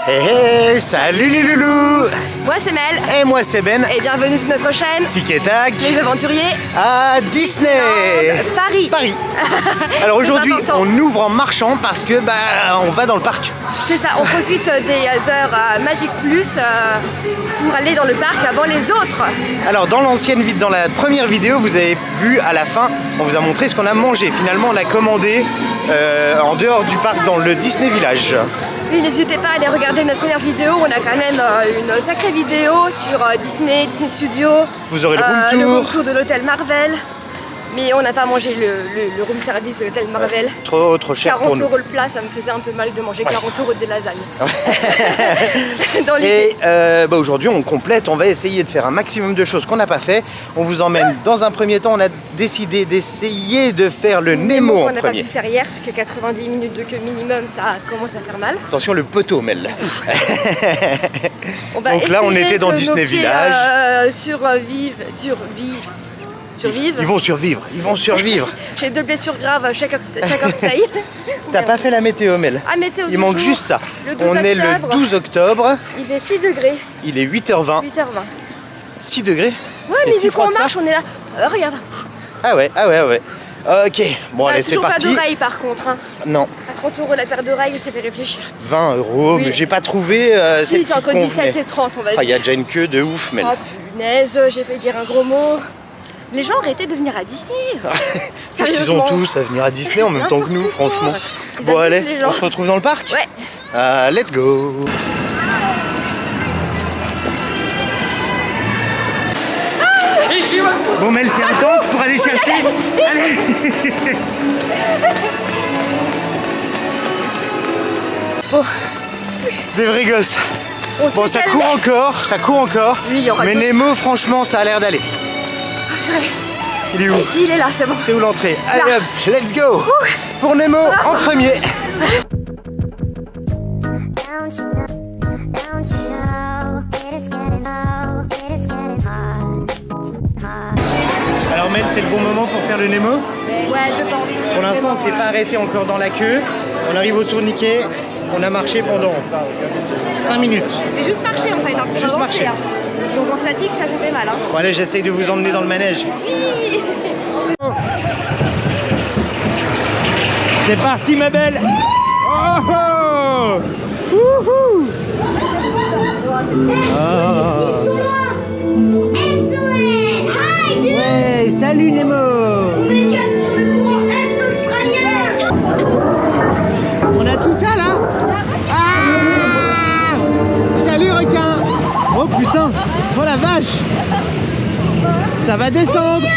Hey, salut les loulous! Moi c'est Mel. Et moi c'est Ben. Et bienvenue sur notre chaîne Tic et tac. Les aventuriers à Disney. Paris. Alors aujourd'hui important. on ouvre en marchant parce que on va dans le parc. C'est ça, on profite des heures Magic Plus pour aller dans le parc avant les autres. Alors dans la première vidéo, vous avez vu à la fin, on vous a montré ce qu'on a mangé. Finalement on a commandé en dehors du parc dans le Disney Village. Oui, n'hésitez pas à aller regarder notre première vidéo, on a quand même une sacrée vidéo sur Disney Studios. Vous aurez le room tour de l'hôtel Marvel. Mais on n'a pas mangé le room service de l'hôtel Marvel. Trop cher pour nous. 40 € le plat, ça me faisait un peu mal de manger 40 € de lasagnes. Et aujourd'hui on complète, on va essayer de faire un maximum de choses qu'on n'a pas fait. On vous emmène dans un premier temps, on a décidé d'essayer de faire le Nemo en premier. On n'a pas pu faire hier parce que 90 minutes de queue minimum, ça commence à faire mal. Attention le poteau Mel. Donc là on était dans Disney Village. Survivre. Ils vont survivre. J'ai 2 blessures graves à chaque orteil. T'as pas fait la météo Mel. Météo il manque juste ça. On est le 12 octobre. Il fait 6 degrés. Il est 8h20. 6 degrés. Ouais, mais vu qu'on marche, on est là. Regarde. Ah ouais. Ok, bon allez c'est parti. Toujours pas d'oreilles par contre. Hein. Non. À 30 € la paire d'oreilles, ça fait réfléchir. 20 €, oui. Mais j'ai pas trouvé. Si, c'est entre 17 et 30, on va dire. Il y a déjà une queue de ouf, Mel. Oh punaise, j'ai fait dire un gros mot. Les gens arrêtaient de venir à Disney. Parce qu'ils ont tous à venir à Disney en même temps que nous, franchement. Bon allez, on se retrouve dans le parc. Ouais. Let's go. Bon Mel, c'est intense pour aller chercher. Allez. Bon. Des vrais gosses. Bon, ça court encore. Oui, mais Nemo, franchement, ça a l'air d'aller. Il est où? Ici, il est là, c'est bon. C'est où l'entrée? Allez hop, let's go. Pour Nemo en premier. Alors Mel, c'est le bon moment pour faire le Nemo? Ouais, je pense. Pour l'instant, on s'est pas arrêté encore dans la queue. On arrive au tourniquet. On a marché pendant 5 minutes. C'est juste marcher en fait, hein, pour avancer. Hein. Donc en statique, ça fait mal. Hein. Bon allez, j'essaye de vous emmener dans le manège. Oui. C'est parti ma belle. Oh oh. Wouhou. Oh. Ouais, salut Nemo. On a tout ça là. Ah. Salut requin. Oh putain. Oh la vache. Ça va descendre.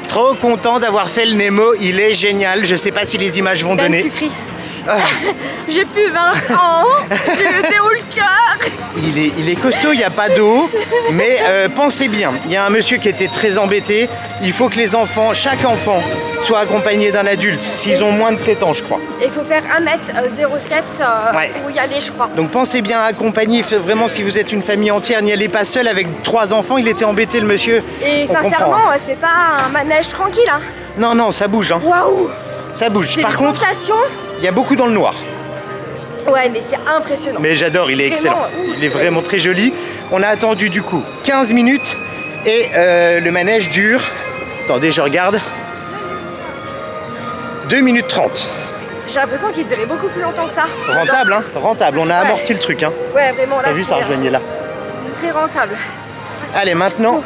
Trop content d'avoir fait le Nemo, il est génial. Je sais pas si les images vont donner. Tu cries. J'ai plus 20 ans, j'ai le déo le cœur. Il est costaud, il n'y a pas d'eau, mais pensez bien, il y a un monsieur qui était très embêté. Il faut que les enfants, chaque enfant, soit accompagné d'un adulte, s'ils ont moins de 7 ans je crois. Il faut faire 1m07 pour y aller je crois. Donc pensez bien à accompagner, vraiment si vous êtes une famille entière, n'y allez pas seul avec 3 enfants, il était embêté le monsieur. Et sincèrement, c'est pas un manège tranquille. Hein. Non, ça bouge. Hein. Waouh. Ça bouge. Par contre, il y a beaucoup dans le noir. Ouais, mais c'est impressionnant. Mais j'adore, il est excellent. Il est vraiment très joli. On a attendu du coup 15 minutes et le manège dure, attendez, je regarde, 2 minutes 30. J'ai l'impression qu'il durait beaucoup plus longtemps que ça. Rentable, hein, rentable. On a amorti le truc. Hein. Ouais, vraiment. Là, t'as vu ça rejoignait là. Très rentable. Allez, maintenant,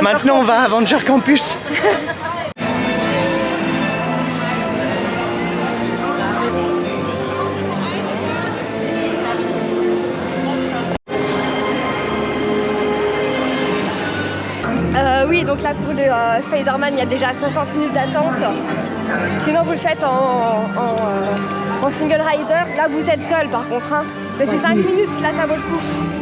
maintenant on va à Avenger Campus. Oui, donc là pour le Spider-Man, il y a déjà 60 minutes d'attente. Sinon, vous le faites en single rider. Là, vous êtes seul par contre. Hein. Mais c'est 5 minutes, là, ça vaut le coup.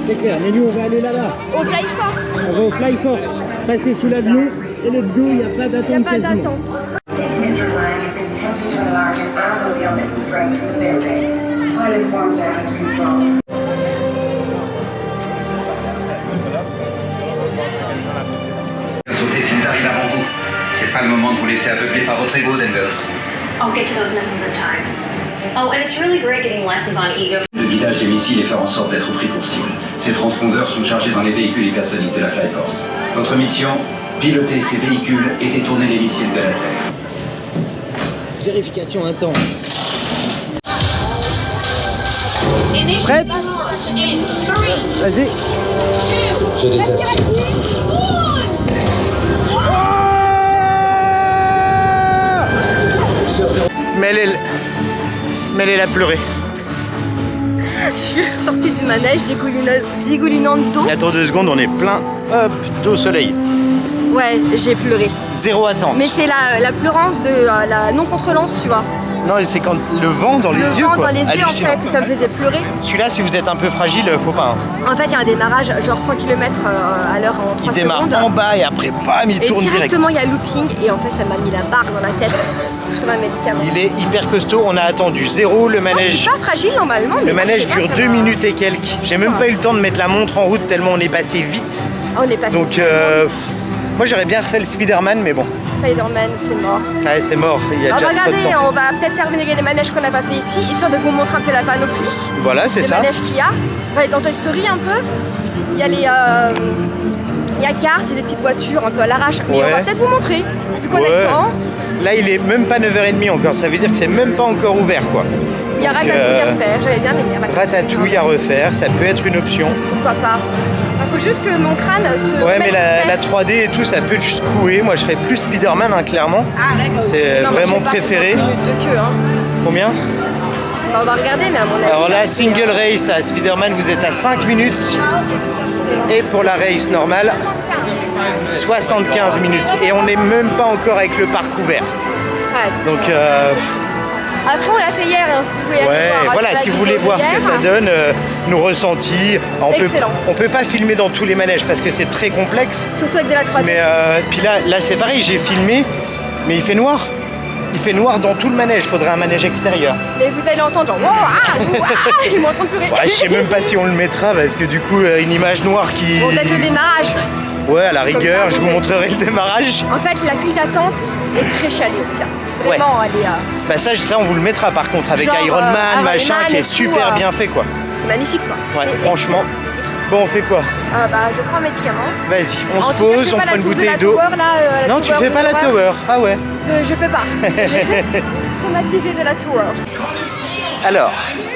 C'est clair, mais nous, on va aller là-bas. Au Fly Force. On va au Fly Force, passer sous l'avion et let's go, il n'y a pas d'attente. Il n'y a pas d'attente. Sauter s'ils arrivent avant vous. C'est pas sera le moment de vous laisser aveugler par votre ego, Danvers. I'll get to those missiles in time. Oh, and it's really great getting lessons on ego. Le guidage des missiles et faire en sorte d'être pris pour cible. Ces transpondeurs sont chargés dans les véhicules hypersoniques de la Fly Force. Votre mission, piloter ces véhicules et détourner les missiles de la Terre. Vérification intense. Initiate Prête? launch in 3, Vas-y. 2, Je déteste. Mais elle a pleuré. Je suis sortie du manège dégoulinante d'eau. Attends 2 secondes, on est plein, hop, d'eau soleil. Ouais, j'ai pleuré. Zéro attente. Mais c'est la pleurance de la non-contrôlance, tu vois. Non, c'est quand le vent dans les yeux, Le vent quoi. dans les yeux, en Hallucinant. fait, ça me faisait pleurer. Celui-là, si vous êtes un peu fragile, faut pas. Hein. En fait, il y a un démarrage, genre 100 km à l'heure en 3 Il démarre secondes. en bas et après, bam, il Et tourne direct. directement, il y a looping. Et en fait, ça m'a mis la barre dans la tête. Comme un médicament. Il est hyper costaud, on a attendu 0, le Non, je manège. suis pas fragile normalement. Mais Le moi, manège je sais pas, dure ça 2 m'a- minutes et quelques. J'ai même pas eu le temps de mettre la montre en route tellement on est passé vite. Ah, on est passé. Donc, moi j'aurais bien refait le Spider-Man, mais bon, Spider-Man, c'est mort. ouais, c'est mort. Il y a On va déjà trop de regarder, temps. on va peut-être terminer les manèges qu'on n'a pas fait ici, histoire de vous montrer un peu la panoplie. Voilà, c'est Les ça. manèges qu'il y a. On va aller dans Toy Story un peu. Il y a les. Il y a Cars, c'est des petites voitures un peu à l'arrache. Mais on va Ouais. peut-être vous montrer. Vu qu'on a Ouais. le temps. Là, il est même pas 9h30 encore. Ça veut dire que c'est même pas encore ouvert, quoi. Il y a Donc, Ratatouille à refaire. J'avais bien aimé Ratatouille à refaire, ça peut être une option. Pourquoi pas. Il faut juste que mon crâne se. Ouais, remette mais sur la terre. 3D et tout, ça peut te secouer. Moi, je serais plus Spider-Man, hein, clairement. C'est Non, moi, vraiment j'ai pas préféré. 60 minutes de queue, hein. Combien? Bah, on va regarder, mais à mon avis. Alors là, c'est, single race à Spider-Man, vous êtes à 5 minutes. Et pour la race normale, 75 minutes. Et on n'est même pas encore avec le parc ouvert. Ouais. Donc, Après, on l'a fait hier. Hein. Vous pouvez aller ouais, voir, voilà, sur la si vous vidéo voulez voir ce que d'hier. ça donne, nos ressentis. Excellent. On peut pas filmer dans tous les manèges parce que c'est très complexe. Surtout avec de la 3D. Mais puis là c'est pareil, j'ai filmé, mais il fait noir. Il fait noir dans tout le manège, faudrait un manège extérieur. Mais vous allez entendre genre, wow, ils m'ont en train de pleurer. Ouais, je sais même pas si on le mettra parce que du coup, une image noire qui. Bon, peut-être le démarrage. Ouais, à la rigueur, ça, je vous vous faites- montrerai le démarrage. En fait, la file d'attente est très chalée aussi. Hein. Ouais. Vraiment, elle est, Bah ça, on vous le mettra par contre avec Genre, Iron Man, Iron machin, Man qui et est tout, super bien fait quoi. c'est magnifique quoi. Ouais, C'est- franchement. Bon, on fait quoi? Bah, je prends un médicament. Vas-y, on En se tout cas, je pose, fais on pas prend la une tour de bouteille la d'eau. tower, là, la Non, tu tower fais pas la d'horreur. tower. Ah ouais. Je peux pas. J'ai traumatisé de la tower. Alors,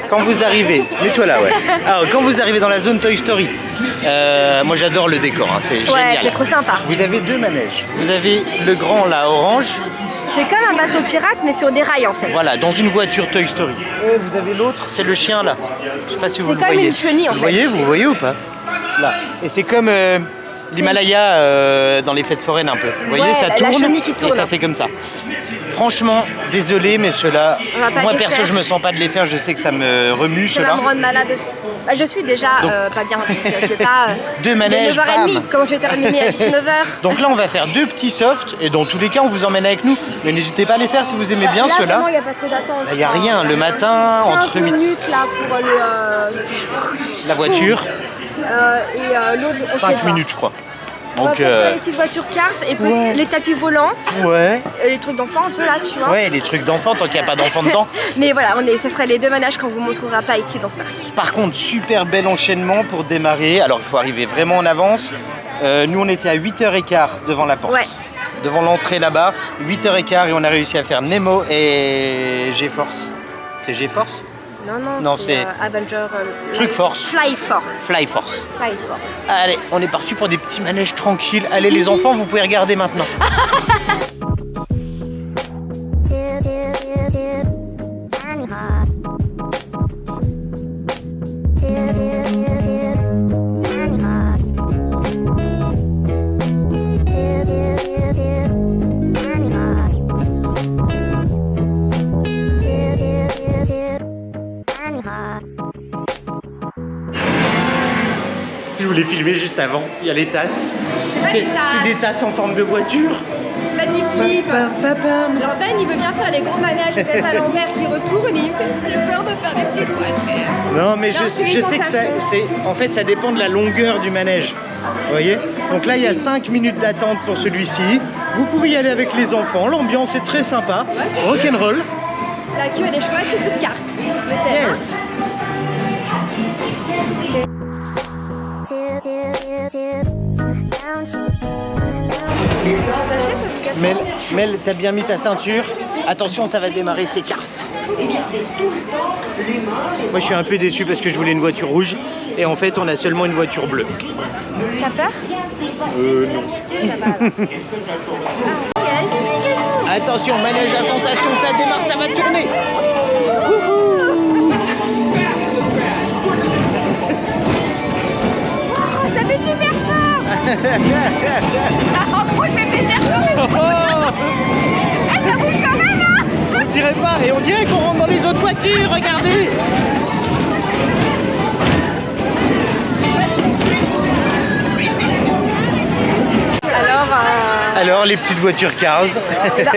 quand vous arrivez, mets-toi là, ouais. Alors, quand vous arrivez dans la zone Toy Story, moi j'adore le décor, hein, c'est Ouais, génial. c'est trop sympa. Vous avez 2 manèges. Vous avez le grand là, orange, C'est comme un bateau pirate, mais sur des rails en fait. voilà, dans une voiture Toy Story. Et vous avez l'autre, c'est le chien là. Je sais pas si vous C'est le comme voyez. une chenille, en Vous fait. voyez, vous voyez ou pas? Là. Et c'est comme l'Himalaya dans les fêtes foraines un peu. Vous voyez, Ouais, ça la tourne chenille qui et tourne. ça fait comme ça. Franchement, désolé, mais ceux-là, On va pas moi les perso, faire. je me sens pas de les faire. Je sais que ça me remue Ça va ceux-là. me rendre malade aussi. Bah, je suis déjà pas bien. Donc, je vais pas. 2 manèges, 9h30, bam. comment je vais terminer à 19h. Donc là, on va faire 2 petits softs et dans tous les cas, on vous emmène avec nous. Mais n'hésitez pas à les faire si vous aimez bien Là, ceux-là. vraiment, il n'y a pas trop d'attente. Il n'y a rien, le matin, 15 entre 8. minutes là pour La voiture, et l'autre, on sait 5 pas. minutes, je crois. On va Donc, faire les petites voitures Cars et ouais. les tapis volants, ouais. les trucs d'enfants un peu là, tu vois. Ouais, les trucs d'enfants, tant qu'il n'y a pas d'enfants dedans. Mais voilà, ça serait les 2 manèges qu'on vous montrera pas ici dans ce Paris. Par contre, super bel enchaînement pour démarrer. Alors, il faut arriver vraiment en avance. Nous, on était à 8h15 devant la porte. Ouais. Devant l'entrée là-bas, 8h15 et on a réussi à faire Nemo et G-Force. C'est G-Force? Non, c'est Avenger. Truc Force. Fly Force. Fly Force. Fly Force. Allez, on est parti pour des petits manèges tranquilles. Allez, les enfants, vous pouvez regarder maintenant. Je voulais filmer juste avant. Il y a les tasses. pas des tasses. C'est des tasses en forme de voiture. Magnifique. Alors Ben, il veut bien faire les gros manèges tête à l'envers qui retournent et il fait j'ai peur de faire des petites voitures. Non, mais Non, je c'est sais les que ça, sensations. en fait, ça dépend de la longueur du manège. Vous voyez? Donc là, il y a 5 minutes d'attente pour celui-ci. Vous pouvez y aller avec les enfants, l'ambiance est très sympa, rock'n'roll. La queue elle est chouette, c'est sur Cars. Le thème, hein. Mel, t'as bien mis ta ceinture. Attention, ça va démarrer, c'est Cars. Moi, je suis un peu déçu parce que je voulais une voiture rouge et en fait, on a seulement une voiture bleue. T'as peur? Non. Attention, manège à sensation, ça démarre, ça va tourner. Ça fait super peur. En gros, je vais péter sur mes ça bouge quand même, hein. On dirait pas, et on dirait qu'on rentre dans les autres voitures, regardez. Alors, les petites voitures Cars.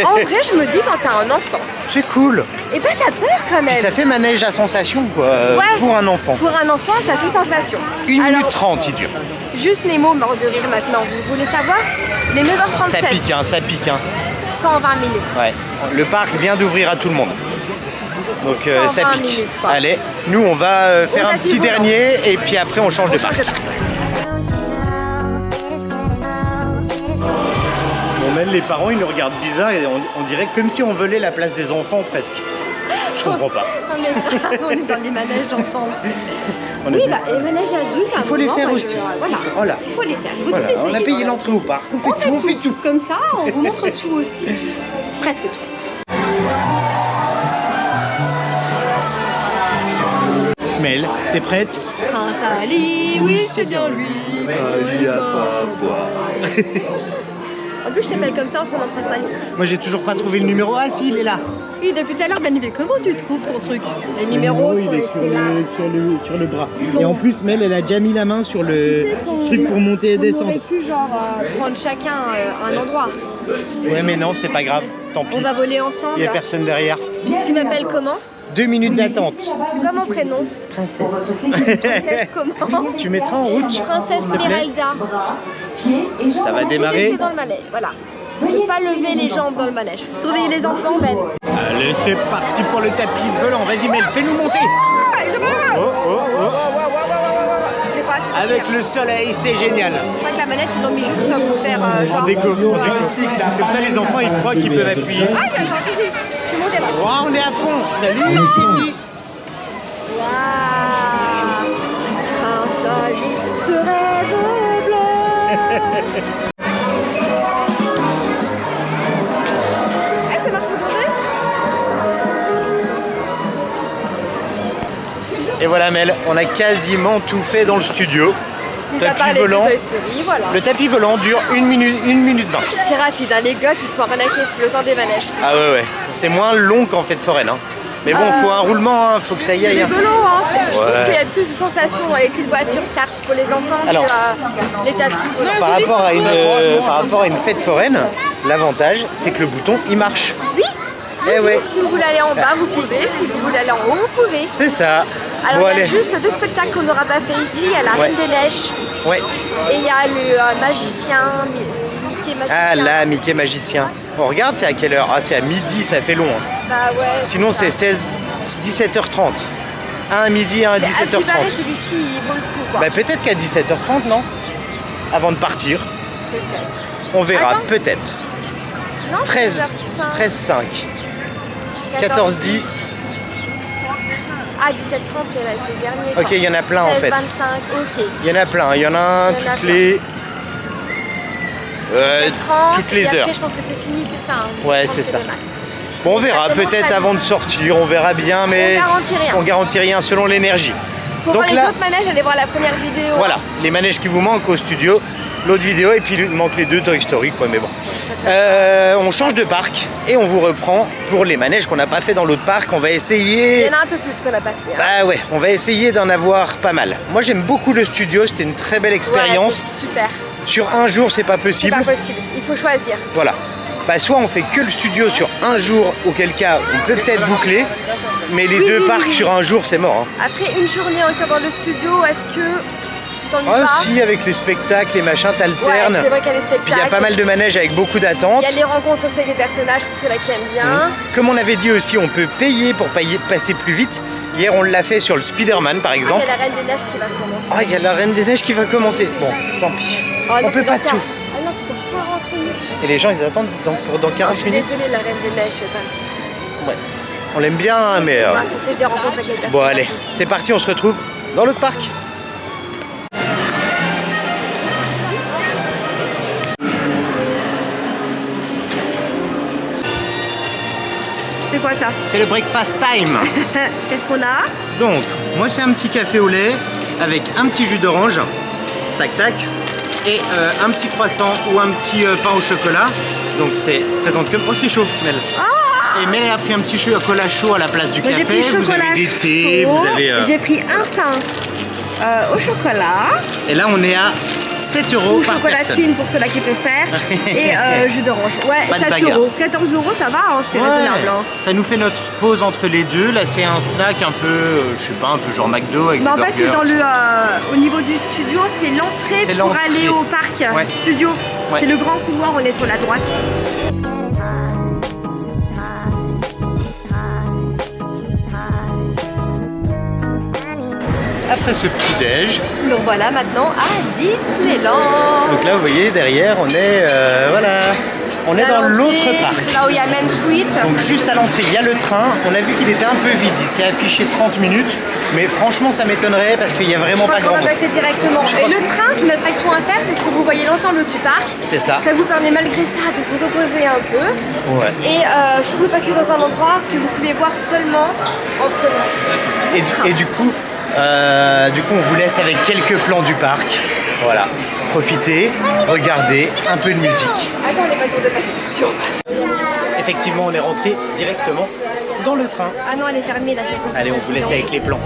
En vrai, je me dis quand t'as un enfant, C'est cool. et bah t'as peur quand même. Et ça fait manège à sensation, quoi, Ouais. pour un enfant. Pour un enfant, ça fait sensation. 1 minute Alors, 30, il dure. juste Nemo mort de rire maintenant. Vous voulez savoir? Les 9h37. Ça pique, hein, ça pique. Hein. 120 minutes. Ouais. Le parc vient d'ouvrir à tout le monde. Donc ça 120 pique. minutes, quoi. Allez, nous on va faire un tapis petit volant. dernier et puis après on change de parc. Bon, même les parents ils nous regardent bizarre et on dirait comme si on volait la place des enfants presque. Je comprends pas. Ah mais grave, on est dans les manèges d'enfance. On a Oui, vu- bah les manèges adultes, à un Il faut les moment, faire moi, aussi. Voilà. Voilà. Il faut les faire. Il faut Voilà, tout essayer. on a payé l'entrée au parc, on fait tout. Comme ça, on vous montre tout aussi. Presque tout. Mel, t'es prête? Prince Ali, oui, c'est bien lui. Ali à pas boire. En plus, je t'appelle comme ça en son nom Prince Ali. Moi j'ai toujours pas trouvé le numéro. Ah si, il est là. Oui, depuis tout à l'heure, Ben, mais comment tu trouves ton truc? Les numéros sont écrits là. sur le bras. qu'on- Et en plus, Mel, elle a déjà mis la main sur Tu le sais qu'on- truc pour monter et on descendre. aurait pu genre prendre chacun un endroit. Ouais, mais non, c'est pas grave. Tant pis. On va voler Il ensemble. y a personne derrière. Tu t'appelles comment? 2 minutes d'attente. C'est quoi mon prénom? Princesse comment? Tu mettras en route. Princesse s'il te plaît. Esmeralda. Ça va démarrer. Dans le manège, voilà. Ne pas lever les jambes dans le manège. Surveillez les enfants, Ben. Allez, c'est parti pour le tapis volant. Vas-y, Mel, fais-nous monter. Oh, oh, oh. Je sais pas si Avec le soleil, c'est génial. Je crois que la manette, ils l'ont mis juste comme pour faire genre. En déco. Comme ça, les enfants, ils croient qu'ils peuvent appuyer. Ah, il y a le gentil. Je suis montée là. Wow, on est à fond. Salut, Kitty. Waouh. Prince Ali se rêve bleu. C'est Marc Doré. Et voilà, Mel, on a quasiment tout fait dans le studio. Mis à part Tapis les volant. deux Toy Story, voilà. Le tapis volant dure 1 minute 20. C'est rapide, hein, les gosses ils sont arnaqués sur le temps des manèges. Ah ouais. C'est moins long qu'en fête foraine. Hein. Mais bon, faut un roulement, hein. Faut que ça y C'est aille. Hein. rigolo, hein. Je trouve Ouais. qu'il y a plus de sensations avec les voitures Cars pour les enfants Alors, que les tapis. Par rapport à une fête foraine, l'avantage, c'est que le bouton, il marche. Oui. Eh ouais. Si vous voulez aller en bas, vous pouvez. Si vous voulez aller en haut, vous pouvez. C'est ça. Alors, Bon, il y a allez. juste deux spectacles qu'on n'aura pas fait ici. Il y a la Ouais. Reine des Neiges Ouais. et il y a le magicien, Mickey magicien. Ah là, Mickey magicien. On regarde, c'est à quelle heure? Ah, c'est à midi, ça fait long. Hein. Bah ouais. Sinon, c'est ça. 17h30. Un à midi, un à Mais à ce qui paraît, 17h30. celui-ci, il vaut le coup, quoi. Bah, peut-être qu'à 17h30, non? Avant de partir. Peut-être. On verra, Attends. peut-être. Non, 13,5. 14,10. Ah, 17h30, c'est le dernier. Ok, il y en a plein en fait. 25, ok. Il y en a plein. Il y en a un Il y en a toutes plein. les. 30, toutes les et heures. après, je pense que c'est fini, c'est ça. Hein, Ouais, 17h30, c'est ça. le max. Bon, on verra, Ça commence peut-être à avant de 10. sortir, on verra bien, mais On garantit rien. on garantit rien selon l'énergie. Pour Donc voir là, les autres manèges, allez voir la première vidéo. voilà, les manèges qui vous manquent au studio, l'autre vidéo, et puis il manque les deux Toy Story, quoi, mais bon. On change de parc et on vous reprend pour les manèges qu'on n'a pas fait dans l'autre parc. On va Il essayer. y en a un peu plus qu'on n'a pas fait. Hein. Bah ouais, on va essayer d'en avoir pas mal. Moi j'aime beaucoup le studio, c'était une très belle Ouais, expérience. c'est super. Sur un jour, c'est pas C'est possible. pas possible. Il faut choisir. Voilà. Bah, soit on fait que le studio sur un jour, auquel cas on peut peut-être boucler, mais les Oui, deux oui, parcs oui. sur un jour, c'est mort. Hein. Après une journée entière dans le studio, est-ce que tu t'ennuies Ah pas. si, avec les spectacles, les machins, t'alternes. Ouais, c'est vrai qu'il y a les Puis il y a spectacles. pas mal de manèges avec beaucoup d'attentes. Il y a les rencontres aussi avec les personnages pour ceux-là qui aiment bien. Comme on avait dit aussi, on peut payer pour passer plus vite. Hier, on l'a fait sur le Spider-Man par Il exemple. y a la Reine des Neiges qui va commencer. Ah, il y a la Reine des Neiges qui va commencer. Bon, tant pis. Oh, non, on peut c'est pas dans tout. Ah non, c'est dans 40 minutes. Et les gens, ils attendent dans 40 minutes. Désolée, la Reine des Neiges, je vais pas. Ouais. On l'aime bien, hein, mais... Ça c'est des rencontres avec les personnages. Bon, allez, c'est parti, on se retrouve dans l'autre parc. C'est quoi ça? C'est le breakfast time. Qu'est-ce qu'on a? Donc, moi, c'est un petit café au lait avec un petit jus d'orange. Tac, tac. Et un petit croissant ou un petit pain au chocolat. Donc, ça se présente comme... Oh, c'est chaud, Mel. Et Mel a pris un petit chocolat chaud à la place du J'ai café. pris Vous chocolat avez des thés, chaud. vous avez... J'ai pris un pain au chocolat. Et là, on est à 7 € Ou par personne. chocolatine pour ceux-là qui préfèrent. Et jus d'orange. Ouais, Pas de 7 bagarre. €. 14 €, ça va, hein, c'est Ouais, raisonnable. Hein. ça nous fait notre pause entre les deux. Là, c'est un snack un peu, je sais pas, un peu genre McDo avec Bah, des en fait, c'est burgers. dans le, au niveau du studio, c'est l'entrée C'est pour l'entrée. aller au parc Ouais. studio. Ouais. C'est le grand couloir, on est sur la droite. Après ce petit déj, Donc voilà, maintenant à Disneyland. donc là, vous voyez, derrière, on est, voilà, on est À dans l'entrée, l'autre parc. C'est là où il y a Main Street. Donc juste à l'entrée, il y a le train. On a vu qu'il était un peu vide. Il s'est affiché 30 minutes, mais franchement, ça m'étonnerait parce qu'il y a vraiment Je pas crois qu'on grand va monde. passer directement. Je Et crois le train, c'est une attraction à faire parce que vous voyez l'ensemble du parc. C'est ça. Ça vous permet malgré ça de vous reposer un peu. Ouais. Et je peux vous passer dans un endroit que vous pouvez voir seulement en prenant. Et du coup, on vous laisse avec quelques plans du parc. Voilà. Profitez, regardez, un peu de musique. Attends, on n'est pas sûr de passer. Si on passe. Effectivement, on est rentré directement dans le train. Ah non, elle est fermée la station. Allez, on vous laisse avec les plans.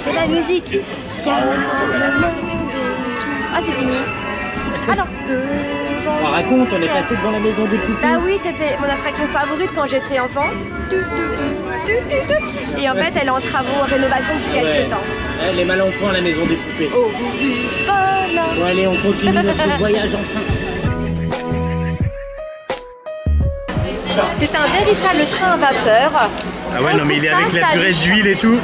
C'est la musique. Ah, c'est fini. Alors, devant. On raconte, on est passé devant la maison des poupées. Bah oui, c'était mon attraction favorite quand j'étais enfant. Et en fait, elle est en travaux, en rénovation depuis quelques temps. Elle est mal en point, la maison des poupées. Au bout du bonheur. Bon, allez, on continue notre voyage en train. C'est un véritable train à vapeur. Ah ouais, non, mais il est Pour avec ça, la ça purée liche. d'huile et tout.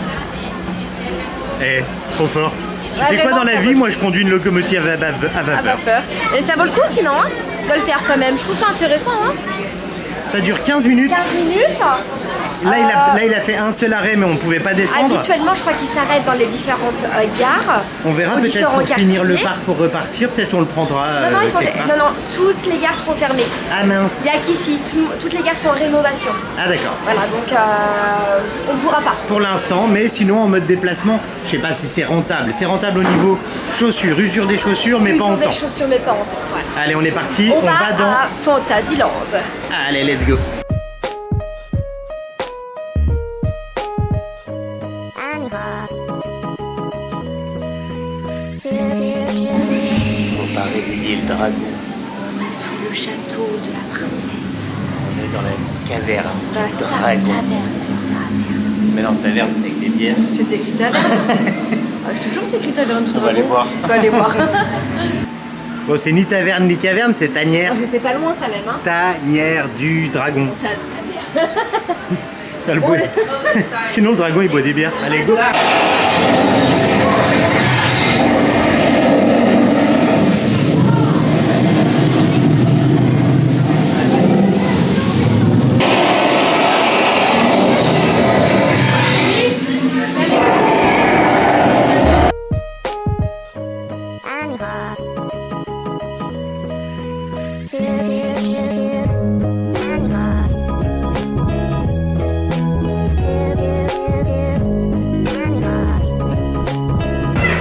Eh, trop fort. Tu Ouais, fais quoi vraiment, dans la ça vie? vaut- Moi, je conduis une locomotive à À vapeur. vapeur. Et ça vaut le coup sinon hein, de le faire quand même. Je trouve ça intéressant. Hein. Ça dure 15 minutes. 15 minutes. Là, il a fait un seul arrêt, mais on pouvait pas descendre. Habituellement, je crois qu'il s'arrête dans les différentes gares. On verra aux peut-être différents pour finir le quartiers. parc pour repartir. Peut-être on le prendra. Non, non, quelque part. non, toutes les gares sont fermées. Ah mince. Il n'y a qu'ici, toutes les gares sont en rénovation. Ah d'accord. Voilà, donc on ne pourra pas. Pour l'instant, mais sinon en mode déplacement, je sais pas si c'est rentable. C'est rentable au niveau chaussures, usure des chaussures, mais Ils pas ont en des temps. chaussures, mais pas en temps. Voilà. Allez, on est parti. On va dans. à Fantasyland. Allez, let's go. Faut pas réveiller le dragon. Sous le château de la princesse. On est dans la caverne Dans la du dragon. taverne. Mais non, taverne, c'est avec des bières. C'était écrit taverne. Je te jure, c'est écrit taverne du On va dragon. aller voir. On va aller voir. Bon, c'est ni taverne ni caverne, c'est tanière. J'étais pas loin quand même. Hein. Tanière du dragon. Ta mère. Ah, le bruit. Sinon, le dragon, il boit des bières. Allez, go.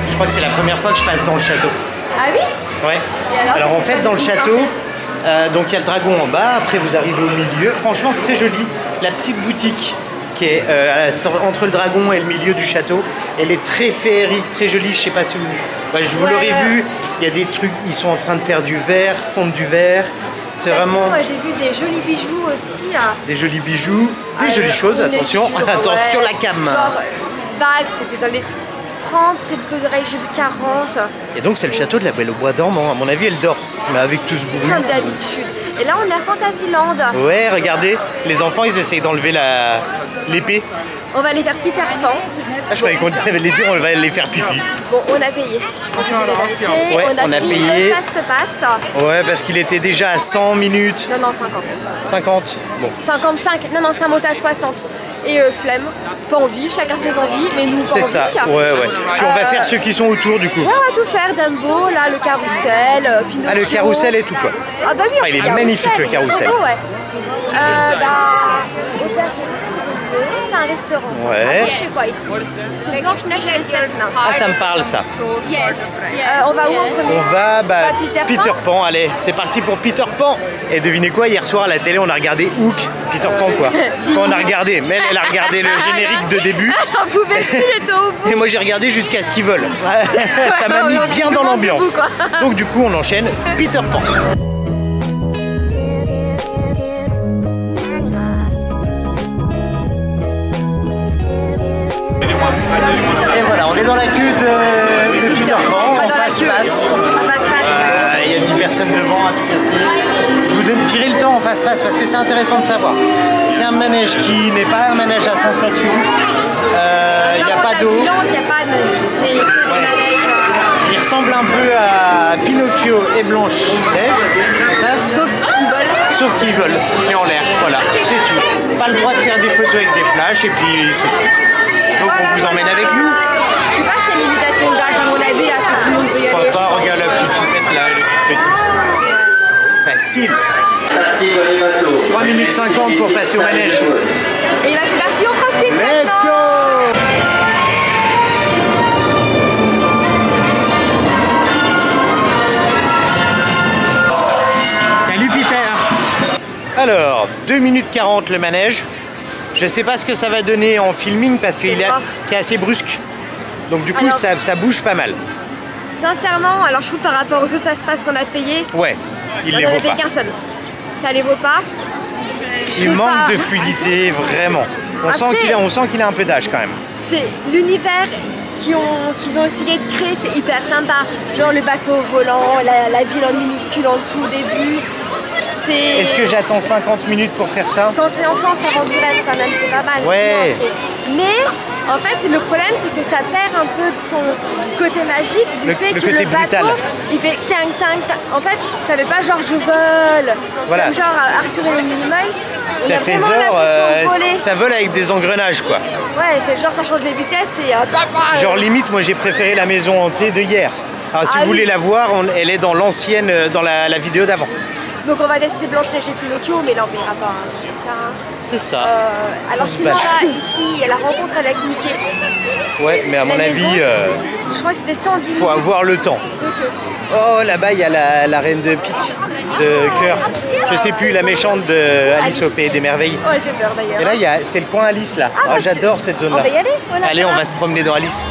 Je crois que c'est la première fois que je passe dans le château. Ah oui? Ouais. Et Alors en fait, dans le château, donc il y a le dragon en bas, après vous arrivez au milieu. Franchement, c'est très joli. La petite boutique qui est entre le dragon et le milieu du château, elle est très féerique, très jolie. Je sais pas si vous... Ouais, je vous l'aurais vu. Il y a des trucs, ils sont en train de faire du verre, fondre du verre. C'est vraiment... Moi j'ai vu des jolis bijoux aussi. Des jolis bijoux, des jolies choses, attention, attention la cam. Genre, bague, c'était dans les 30, c'est le plus d'oreilles que j'ai vu 40. Et donc c'est le château de la Belle au Bois dormant. À mon avis, elle dort, mais avec tout ce bruit. Comme d'habitude. Et là, on est à Fantasyland. Ouais, regardez, les enfants, ils essayent d'enlever l'épée. On va aller faire Peter Pan. Ah, je croyais qu'on allait les dire, on va les faire pipi. Bon, on a payé. Ouais, on a payé. Le Fast Pass. Ouais, parce qu'il était déjà à 100 minutes. Non, 50. 50. Bon. 55. Non, ça monte à 60. Et flemme, pas envie, chacun ses envies, mais nous, pas envie. C'est ça, ouais. Puis on va faire ceux qui sont autour du coup. Ouais, on va tout faire, Dumbo, là, le carrousel, Pinocchio. Ah, le carrousel et tout quoi. Ah bah oui, il est magnifique le carrousel. Trop beau, ouais. Auberge aussi, c'est un restaurant. Ouais. Je sais quoi ici. Les Blanche-Neige et les Sept Nains. Ah, ça me parle ça. On va où en premier? On va, Peter Pan, allez, c'est parti pour Peter Pan. Et devinez quoi, hier soir à la télé, on a regardé Hook, Peter Pan quoi. Quand on a regardé, mais elle a regardé le générique de début. On pouvait plus, il était au bout. Et moi j'ai regardé jusqu'à ce qu'ils veulent. Ça m'a mis bien dans l'ambiance. Donc du coup on enchaîne Peter Pan. Et voilà, on est dans la queue de Peter Pan, en face-passe. Il y a 10 personnes devant à tout casser. Je vous donne tirer le temps en face-passe parce que c'est intéressant de savoir. C'est un manège qui n'est pas un manège à sensation. Il n'y a pas d'eau. Il ressemble un peu à Pinocchio et Blanche-Neige, c'est ça? Sauf qu'ils volent, mais en l'air, voilà, c'est tout. Pas le droit de faire des photos avec des flashs et puis c'est tout. Donc on vous emmène avec nous. Je sais pas si c'est l'imitation d'âge à mon avis là, si tout le monde peut y aller. Papa, regarde la petite choupette là, elle est toute petite. Facile. 3 minutes 50 pour passer au manège. Et là c'est parti, on profite. Let's go! Salut Peter. Alors, 2 minutes 40 le manège. Je sais pas ce que ça va donner en filming parce que c'est assez brusque. Donc du coup ça bouge pas mal. Sincèrement, alors je trouve par rapport aux autres fast-pass qu'on a payé, ouais, il les on vaut avait pas. qu'un seul. Ça les vaut pas. Il manque de fluidité, vraiment. On sent qu'il a un peu d'âge quand même. C'est l'univers qu'ils ont essayé de créer, c'est hyper sympa. Genre le bateau volant, la ville en minuscule en dessous au début. Est-ce que j'attends 50 minutes pour faire ça? Quand t'es enfant, ça rend du rêve quand même, c'est pas mal. Ouais. Mais en fait, le problème, c'est que ça perd un peu de son côté magique du fait que le bateau, brutal. Il fait tang tang tang. En fait, ça fait pas genre je vole, voilà. Comme genre Arthur et les Minimoys. Ça fait ça vole avec des engrenages quoi. Ouais, c'est genre ça change les vitesses et genre limite, moi j'ai préféré la maison hantée de hier. Alors si vous voulez la voir, elle est dans l'ancienne, dans la vidéo d'avant. Donc on va tester Blanche-Neige et Pinocchio, mais là on verra pas. Hein. C'est ça. Alors sinon là, ici, il y a la rencontre avec Mickey. Ouais, mais à mon avis, je crois que c'était 110 minutes. Faut avoir le temps. Oh, là-bas, il y a la reine de pique, de cœur. Je sais plus, la méchante de Alice au Pays des Merveilles. Oh, elle fait peur d'ailleurs. Et là, c'est le coin Alice, là. Ah, j'adore cette zone-là. On va y aller. Allez, on va se promener dans Alice.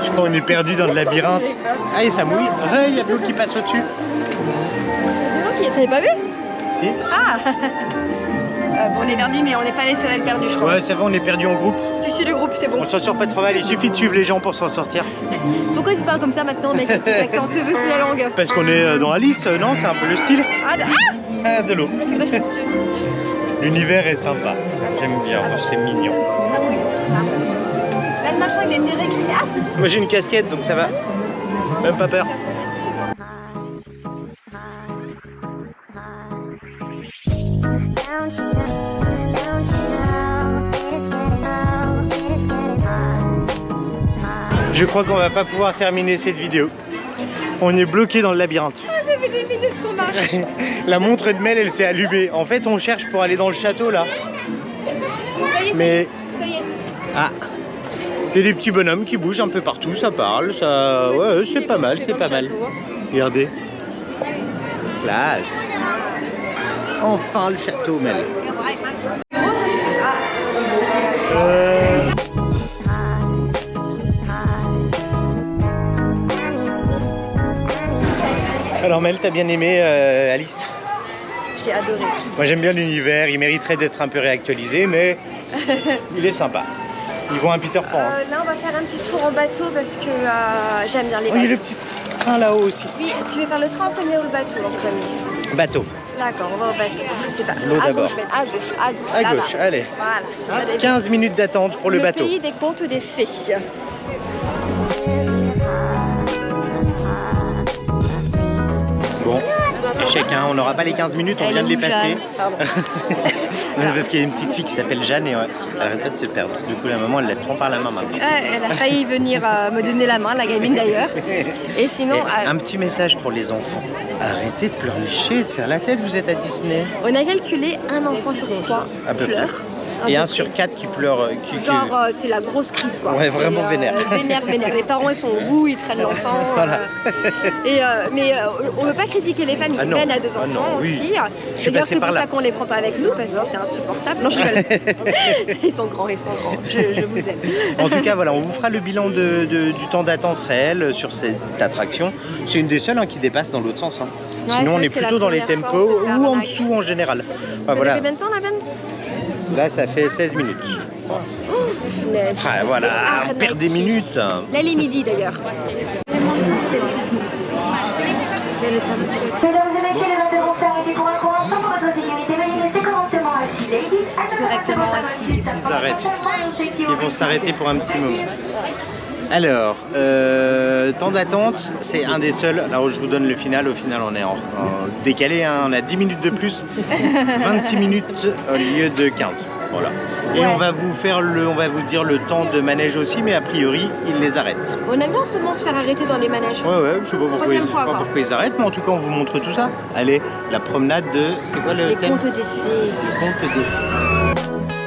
Je crois qu'on est perdu dans le labyrinthe. Ah, et ça mouille. Il y a de l'eau qui passe au-dessus. T'avais pas vu? Si. Ah bon, on est perdu, mais on n'est pas les seuls à être perdus, je crois. Ouais, ça va, on est perdu en groupe. Tu suis le groupe, c'est bon. On s'en sort pas trop mal, il suffit de suivre les gens pour s'en sortir. Pourquoi tu parles comme ça maintenant, mec? Accent cheveux sous la langue. Parce qu'on est dans Alice, non? C'est un peu le style. De l'eau. L'univers est sympa. J'aime bien, c'est mignon. Là, le machin, il est nerveux. Moi j'ai une casquette, donc ça va. Même pas peur. Je crois qu'on va pas pouvoir terminer cette vidéo. On est bloqué dans le labyrinthe. Ah, ça fait 10 minutes qu'on marche. La montre de Mel, elle s'est allumée. En fait, on cherche pour aller dans le château là. Ça y est, Mais ça y est. ah, il y a des petits bonhommes qui bougent un peu partout, ça parle, ça, ouais, c'est pas mal, c'est pas mal. Regardez, classe. Enfin le château, Mel. Alors Mel, t'as bien aimé Alice? J'ai adoré. Moi j'aime bien l'univers, il mériterait d'être un peu réactualisé, mais il est sympa. Ils vont à Peter Pan. Hein. Là, on va faire un petit tour en bateau parce que j'aime bien les Oh, bateaux. il y a le petit train là-haut aussi. Oui, tu veux faire le train en premier ou le bateau en premier? Bateau. D'accord, on va au bateau. C'est pas L'eau à d'abord. gauche, à gauche, à gauche. À là-bas. gauche, allez. Voilà. Tu vas 15 minutes d'attente pour le bateau. pays des contes ou des fées. Bon, chacun, on n'aura pas les 15 minutes, on vient de les passer. Pardon. C'est parce qu'il y a une petite fille qui s'appelle Jeanne et elle arrête pas de se perdre. Du coup, la maman, elle la prend par la main maintenant. Elle a failli venir me donner la main, la gamine d'ailleurs. Et sinon, Et un petit message pour les enfants. Arrêtez de pleurnicher, de faire la tête, vous êtes à Disney. on a calculé un enfant sur 3 À peu pleure. près. Et un sur 4 qui pleure. Genre, c'est la grosse crise quoi. Ouais, vraiment C'est, vénère. Vénère. Les parents ils sont au bout, ils traînent l'enfant. Voilà. Mais on ne veut pas critiquer les familles qui non. peinent à 2 enfants non, oui. aussi. Je suis D'ailleurs, passé c'est par pour là. ça qu'on les prend pas avec nous parce que c'est insupportable. Non, je rigole. Ils sont grands. Je vous aime. En tout cas, voilà, on vous fera le bilan du temps d'attente réel sur cette attraction. C'est une des seules qui dépasse dans l'autre sens. Ouais, Sinon, on est c'est la plutôt dans les première fois, tempos on s'est fait ou en arnaque. dessous en général. Ça Voilà. fait combien de temps la peine? Là, ça fait 16 minutes. Ah, voilà, on perd des minutes. Là, il est midi d'ailleurs. Mesdames et messieurs, les bateaux vont s'arrêter pour un court instant pour votre sécurité. Veuillez rester correctement assis. Ladies, Correctement assis. Ils arrêtent. Ils vont s'arrêter pour un petit moment. Alors, temps d'attente, c'est un des seuls. Là où je vous donne le final, au final on est en décalé, hein. On a 10 minutes de plus, 26 minutes au lieu de 15. Voilà. Et Ouais. on va vous dire le temps de manège aussi, mais a priori, ils les arrêtent. On aime bien seulement se faire arrêter dans les manèges. Ouais, je sais pas pourquoi, Troisième fois, quoi. ils arrêtent, mais en tout cas on vous montre tout ça. Allez, la promenade de... C'est quoi le Les thème? contes des fées. Les contes des fées.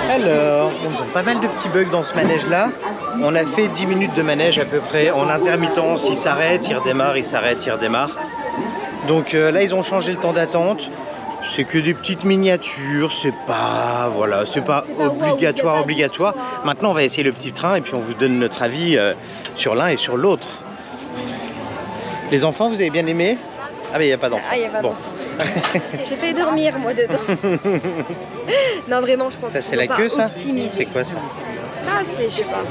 Alors, ils ont pas mal de petits bugs dans ce manège-là. On a fait 10 minutes de manège à peu près en intermittence. Ils s'arrêtent, ils redémarrent, ils s'arrêtent, ils redémarrent. Donc là, ils ont changé le temps d'attente. C'est que des petites miniatures, c'est pas, voilà, c'est pas obligatoire. Maintenant, on va essayer le petit train et puis on vous donne notre avis sur l'un et sur l'autre. Les enfants, vous avez bien aimé? Ah mais il n'y a pas d'enfants. Ah, y a pas Bon. J'ai fait dormir moi dedans. Non vraiment je pense Ça qu'ils c'est ont la pas queue ça? optimisé. C'est quoi ça? Ça c'est je sais pas.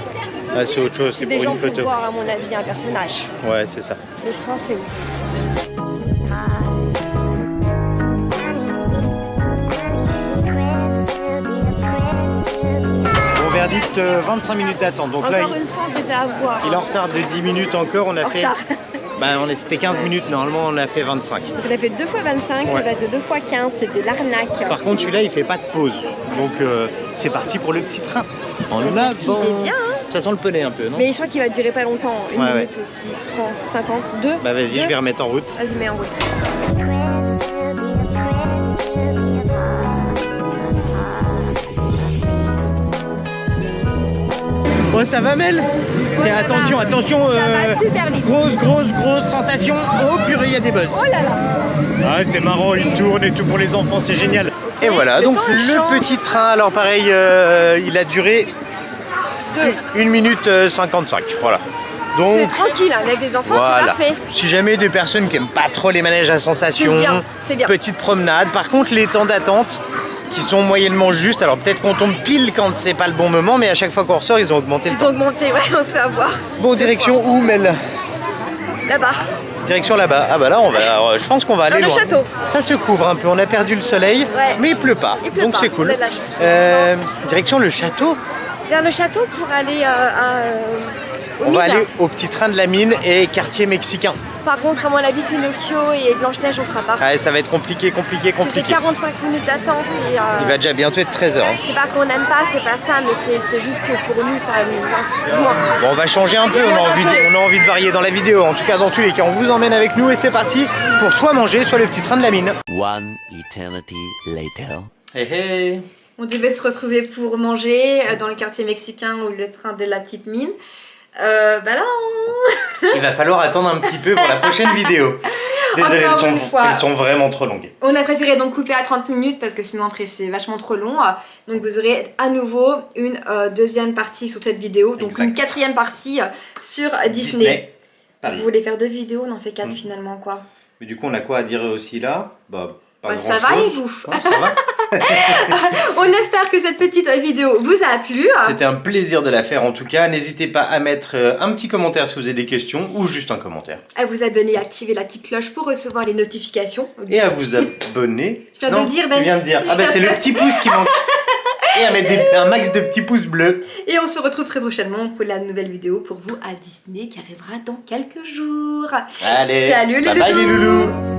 Ah c'est autre chose, c'est des pour gens une pour photo. voir à mon avis un personnage. Ouais c'est ça. Le train c'est ouf. Bon verdict, 25 minutes d'attente. Donc là Encore une fois on s'est fait avoir. il est en retard de 10 minutes encore. On a En fait. retard. Bah c'était 15 minutes, normalement on a fait 25. On a fait 2 fois 25, Ouais. le base de 2 fois 15, c'est de l'arnaque. Par contre celui-là il fait pas de pause. Donc c'est parti pour le petit train. En avant. Il est bien, hein. Ça sent le poney un peu, non? Mais je crois qu'il va durer pas longtemps, une Ouais, minute aussi, 30, 50, 2. Bah vas-y, je vais remettre en route. Vas-y mets en route. Ouais ça va Mel? Ouais, Tiens, ça attention, va. attention. Ça va super vite. Grosse sensation. Oh purée, il y a des buzz. Oh là là. Ah, c'est marrant, il tourne et tout pour les enfants, c'est génial. Et Ok, voilà, le donc temps le change. petit train, alors pareil, il a duré 1 minute 55, voilà. Donc C'est tranquille, avec des enfants, c'est voilà, parfait. si jamais des personnes qui n'aiment pas trop les manèges à sensation, C'est bien. petite promenade. Par contre, les temps d'attente qui sont moyennement justes, alors peut-être qu'on tombe pile quand c'est pas le bon moment, mais à chaque fois qu'on ressort, ils ont augmenté le Ils temps. ont augmenté, ouais, on se fait avoir. Bon, direction où, Mel? Là-bas. Direction là-bas. Ah bah là, je pense qu'on va aller Dans le loin. château. Ça se couvre un peu. On a perdu le soleil, Ouais. mais il pleut pas. Il pleut donc pas. c'est cool. On a de la chance. Direction le château. Vers le château pour aller au On va mine. aller au petit train de la mine et quartier mexicain. Par contre, à mon avis, Pinocchio et Blanche-Neige, on fera pas. Ouais, ça va être compliqué. Parce que c'est 45 minutes d'attente et... Il va déjà bientôt être 13h. Hein. C'est pas qu'on n'aime pas, c'est pas ça, mais c'est juste que pour nous, ça nous influe moins. Bon, on va changer un peu, on a envie de varier dans la vidéo. En tout cas, dans tous les cas, on vous emmène avec nous et c'est parti pour soit manger, soit le petit train de la mine. One eternity later. Hey hey. On devait se retrouver pour manger dans le quartier mexicain ou le train de la petite mine. Bah là, Il va falloir attendre un petit peu pour la prochaine vidéo. Désolé, Encore une fois. elles sont vraiment trop longues. on a préféré donc couper à 30 minutes parce que sinon après c'est vachement trop long. Donc vous aurez à nouveau une deuxième partie sur cette vidéo. Donc Exact. une quatrième partie sur Disney. Paris. Vous voulez faire 2 vidéos, on en fait 4 finalement quoi. Mais du coup, on a quoi à dire aussi là? Bah, pas Bah, ça va grand-chose. et vous? Non, ça va. On espère que cette petite vidéo vous a plu. C'était un plaisir de la faire en tout cas. N'hésitez pas à mettre un petit commentaire si vous avez des questions ou juste un commentaire. À vous abonner et activer la petite cloche pour recevoir les notifications. Et à vous abonner. Tu viens de Non, le dire, tu Ben. viens de dire. Ah bah c'est le petit pouce qui manque. Et à mettre un max de petits pouces bleus. Et on se retrouve très prochainement pour la nouvelle vidéo pour vous à Disney qui arrivera dans quelques jours. Allez, Salut les bye bye les loulous. loulous.